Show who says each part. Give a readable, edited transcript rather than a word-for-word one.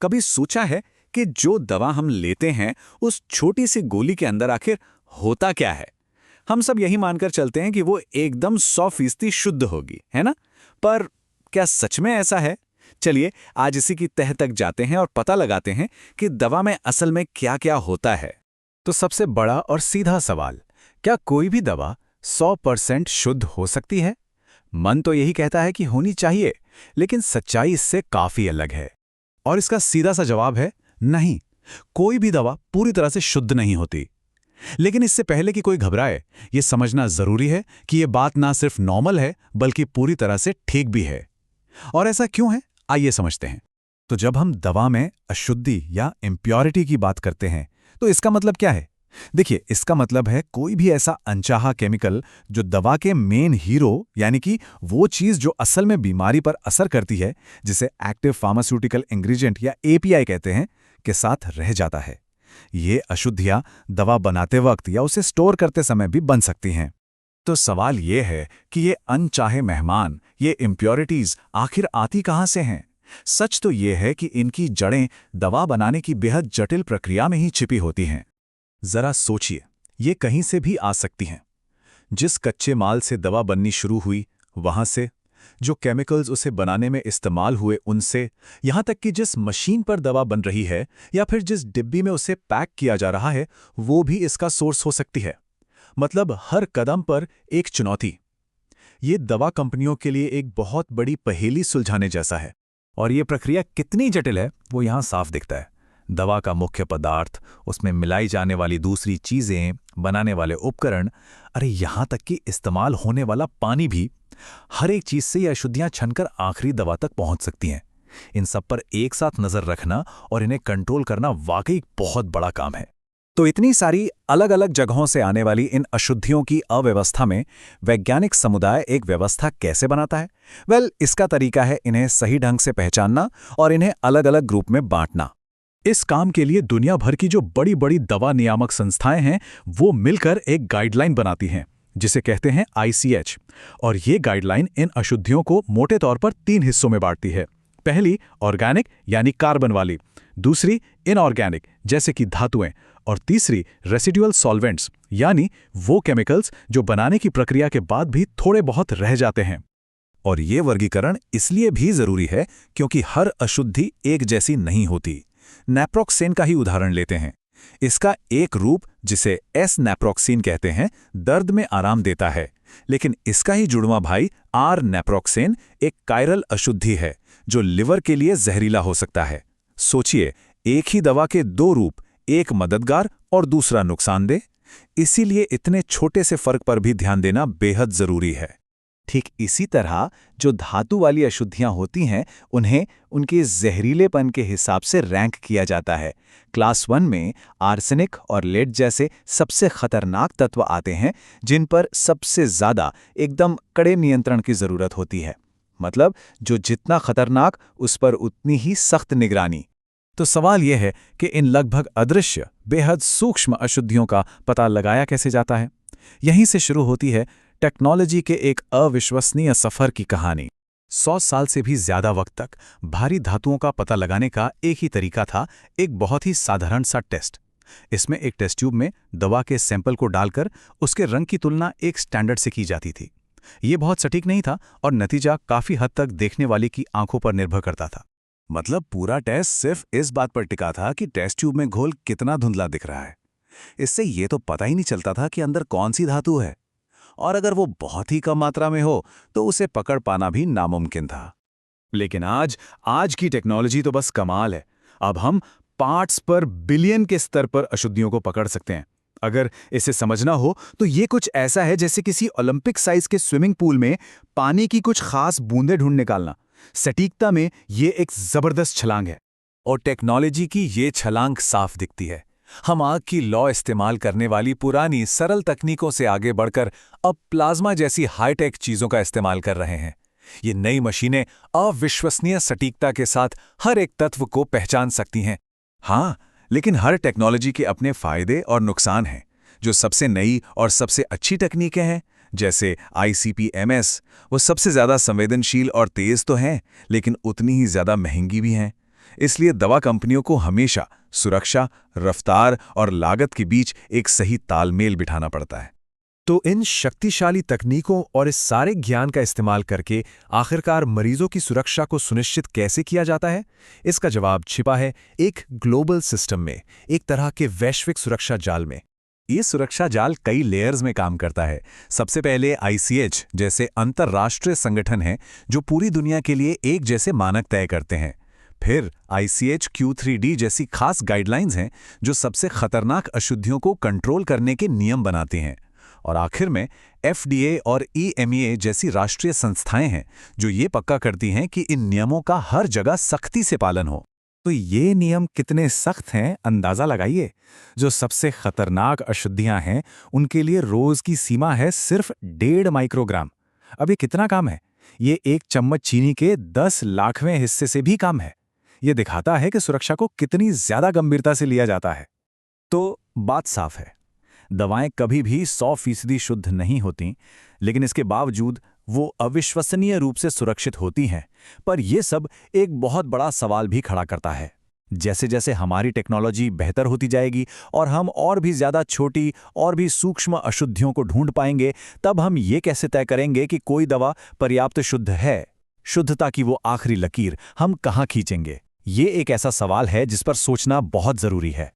Speaker 1: कभी सोचा है कि जो दवा हम लेते हैं उस छोटी सी गोली के अंदर आखिर होता क्या है? हम सब यही मानकर चलते हैं कि वो एकदम 100% शुद्ध होगी, है ना? पर क्या सच में ऐसा है? चलिए आज इसी की तह तक जाते हैं और पता लगाते हैं कि दवा में असल में क्या-क्या होता है।
Speaker 2: तो सबसे बड़ा और सीधा सवाल, क्या कोई भी दवा 100% शुद्ध हो सकती है? मन तो यही कहता है कि होनी चाहिए, लेकिन सच्चाई इससे काफी अलग है। और इसका सीधा सा जवाब है नहीं, कोई भी दवा पूरी तरह से शुद्ध नहीं होती। लेकिन इससे पहले कि कोई घबराए, ये समझना जरूरी है कि ये बात ना सिर्फ नॉर्मल है, बल्कि पूरी तरह से ठीक भी है। और ऐसा क्यों है, आइए समझते हैं। तो जब हम दवा में अशुद्धि या इम्प्योरिटी की बात करते हैं, तो इसका मतलब क्या है? देखिए, इसका मतलब है कोई भी ऐसा अनचाहा केमिकल जो दवा के मेन हीरो, यानी कि वो चीज जो असल में बीमारी पर असर करती है, जिसे एक्टिव फार्मास्यूटिकल इंग्रेडिएंट या एपीआई कहते हैं, के साथ रह जाता है। ये अशुद्धियां दवा बनाते वक्त या उसे स्टोर करते समय भी बन सकती हैं। तो सवाल ये है कि ये अनचाहे मेहमान, ये इम्प्योरिटीज आखिर आती कहाँ से हैं? सच तो ये है कि इनकी जड़ें दवा बनाने की बेहद जटिल प्रक्रिया में ही छिपी होती हैं। जरा सोचिए, ये कहीं से भी आ सकती हैं। जिस कच्चे माल से दवा बननी शुरू हुई, वहां से, जो केमिकल्स उसे बनाने में इस्तेमाल हुए उनसे, यहां तक कि जिस मशीन पर दवा बन रही है या फिर जिस डिब्बी में उसे पैक किया जा रहा है, वो भी इसका सोर्स हो सकती है। मतलब हर कदम पर एक चुनौती। ये दवा कंपनियों के लिए एक बहुत बड़ी पहेली सुलझाने जैसा है। और ये प्रक्रिया कितनी जटिल है, वो यहां साफ दिखता है। दवा का मुख्य पदार्थ, उसमें मिलाई जाने वाली दूसरी चीजें, बनाने वाले उपकरण, अरे यहां तक कि इस्तेमाल होने वाला पानी भी, हर एक चीज से ये अशुद्धियां छनकर आखिरी दवा तक पहुंच सकती हैं। इन सब पर एक साथ नजर रखना और इन्हें कंट्रोल करना वाकई बहुत बड़ा काम है।
Speaker 1: तो इतनी सारी अलग अलग जगहों से आने वाली इन अशुद्धियों की अव्यवस्था में वैज्ञानिक समुदाय एक व्यवस्था कैसे बनाता है? इसका तरीका है इन्हें सही ढंग से पहचानना और इन्हें अलग अलग ग्रुप में बांटना।
Speaker 2: इस काम के लिए दुनिया भर की जो बड़ी बड़ी दवा नियामक संस्थाएं हैं, वो मिलकर एक गाइडलाइन बनाती हैं, जिसे कहते हैं ICH। और ये गाइडलाइन इन अशुद्धियों को मोटे तौर पर 3 हिस्सों में बांटती है। पहली ऑर्गेनिक यानी कार्बन वाली, दूसरी इनऑर्गेनिक जैसे कि धातुएं, और तीसरी रेसिडुअल सॉल्वेंट्स यानी वो केमिकल्स जो बनाने की प्रक्रिया के बाद भी थोड़े बहुत रह जाते हैं। और ये वर्गीकरण इसलिए भी जरूरी है क्योंकि हर अशुद्धि एक जैसी नहीं होती। नैप्रोक्सेन का ही उदाहरण लेते हैं। इसका एक रूप, जिसे S-नैप्रोक्सीन कहते हैं, दर्द में आराम देता है, लेकिन इसका ही जुड़वां भाई R-नैप्रोक्सेन एक कायरल अशुद्धि है जो लिवर के लिए जहरीला हो सकता है। सोचिए, एक ही दवा के 2 रूप, एक मददगार और दूसरा नुकसानदेह। इसीलिए इतने छोटे से फर्क पर भी ध्यान देना बेहद जरूरी है।
Speaker 1: ठीक इसी तरह जो धातु वाली अशुद्धियां होती हैं, उन्हें उनके जहरीलेपन के हिसाब से रैंक किया जाता है। क्लास 1 में आर्सेनिक और लेड जैसे सबसे खतरनाक तत्व आते हैं, जिन पर सबसे ज्यादा एकदम कड़े नियंत्रण की जरूरत होती है। मतलब जो जितना खतरनाक, उस पर उतनी ही सख्त निगरानी।
Speaker 2: तो सवाल यह है कि इन लगभग अदृश्य, बेहद सूक्ष्म अशुद्धियों का पता लगाया कैसे जाता है? यहीं से शुरू होती है टेक्नोलॉजी के एक अविश्वसनीय सफर की कहानी। 100 साल से भी ज्यादा वक्त तक भारी धातुओं का पता लगाने का एक ही तरीका था, एक बहुत ही साधारण सा टेस्ट। इसमें एक टेस्ट ट्यूब में दवा के सैंपल को डालकर उसके रंग की तुलना एक स्टैंडर्ड से की जाती थी। ये बहुत सटीक नहीं था और नतीजा काफी हद तक देखने वाले की आंखों पर निर्भर करता था।
Speaker 1: मतलब पूरा टेस्ट सिर्फ इस बात पर टिका था कि टेस्ट ट्यूब में घोल कितना धुंधला दिख रहा है। इससे ये तो पता ही नहीं चलता था कि अंदर कौन सी धातु है, और अगर वो बहुत ही कम मात्रा में हो तो उसे पकड़ पाना भी नामुमकिन था।
Speaker 2: लेकिन आज की टेक्नोलॉजी तो बस कमाल है। अब हम पार्ट्स पर बिलियन के स्तर पर अशुद्धियों को पकड़ सकते हैं। अगर इसे समझना हो तो ये कुछ ऐसा है जैसे किसी ओलंपिक साइज के स्विमिंग पूल में पानी की कुछ खास बूंदें ढूंढ निकालना। सटीकता में ये एक जबरदस्त छलांग है।
Speaker 1: और टेक्नोलॉजी की ये छलांग साफ दिखती है। हम आग की लौ इस्तेमाल करने वाली पुरानी सरल तकनीकों से आगे बढ़कर अब प्लाज्मा जैसी हाईटेक चीजों का इस्तेमाल कर रहे हैं। ये नई मशीनें अविश्वसनीय सटीकता के साथ हर एक तत्व को पहचान सकती हैं। हाँ, लेकिन हर टेक्नोलॉजी के अपने फायदे और नुकसान हैं। जो सबसे नई और सबसे अच्छी तकनीकें हैं, जैसे ICP-MS, वो सबसे ज्यादा संवेदनशील और तेज तो हैं, लेकिन उतनी ही ज्यादा महंगी भी हैं। इसलिए दवा कंपनियों को हमेशा सुरक्षा, रफ्तार और लागत के बीच एक सही तालमेल बिठाना पड़ता है।
Speaker 3: तो इन शक्तिशाली तकनीकों और इस सारे ज्ञान का इस्तेमाल करके आखिरकार मरीजों की सुरक्षा को सुनिश्चित कैसे किया जाता है? इसका जवाब छिपा है एक ग्लोबल सिस्टम में, एक तरह के वैश्विक सुरक्षा जाल में।
Speaker 1: ये सुरक्षा जाल कई लेयर्स में काम करता है। सबसे पहले ICH जैसे अंतर्राष्ट्रीय संगठन हैं जो पूरी दुनिया के लिए एक जैसे मानक तय करते हैं। फिर ICH Q3D जैसी खास गाइडलाइंस हैं जो सबसे खतरनाक अशुद्धियों को कंट्रोल करने के नियम बनाती हैं। और आखिर में FDA और EMEA जैसी राष्ट्रीय संस्थाएं हैं जो ये पक्का करती हैं कि इन नियमों का हर जगह सख्ती से पालन हो।
Speaker 2: तो ये नियम कितने सख्त हैं, अंदाज़ा लगाइए। जो सबसे खतरनाक अशुद्धियां हैं उनके लिए रोज़ की सीमा है सिर्फ 1.5 माइक्रोग्राम। अब ये कितना काम है? ये एक चम्मच चीनी के 10 लाखवें हिस्से से भी कम है। ये दिखाता है कि सुरक्षा को कितनी ज़्यादा गंभीरता से लिया जाता है। तो बात साफ है, दवाएं कभी भी 100% शुद्ध नहीं होती, लेकिन इसके बावजूद वो अविश्वसनीय रूप से सुरक्षित होती हैं। पर यह सब एक बहुत बड़ा सवाल भी खड़ा करता है। जैसे जैसे हमारी टेक्नोलॉजी बेहतर होती जाएगी और हम और भी ज़्यादा छोटी और भी सूक्ष्म अशुद्धियों को ढूंढ पाएंगे, तब हम ये कैसे तय करेंगे कि कोई दवा पर्याप्त शुद्ध है? शुद्धता की वो आखिरी लकीर हम कहाँ खींचेंगे? ये एक ऐसा सवाल है जिस पर सोचना बहुत ज़रूरी है।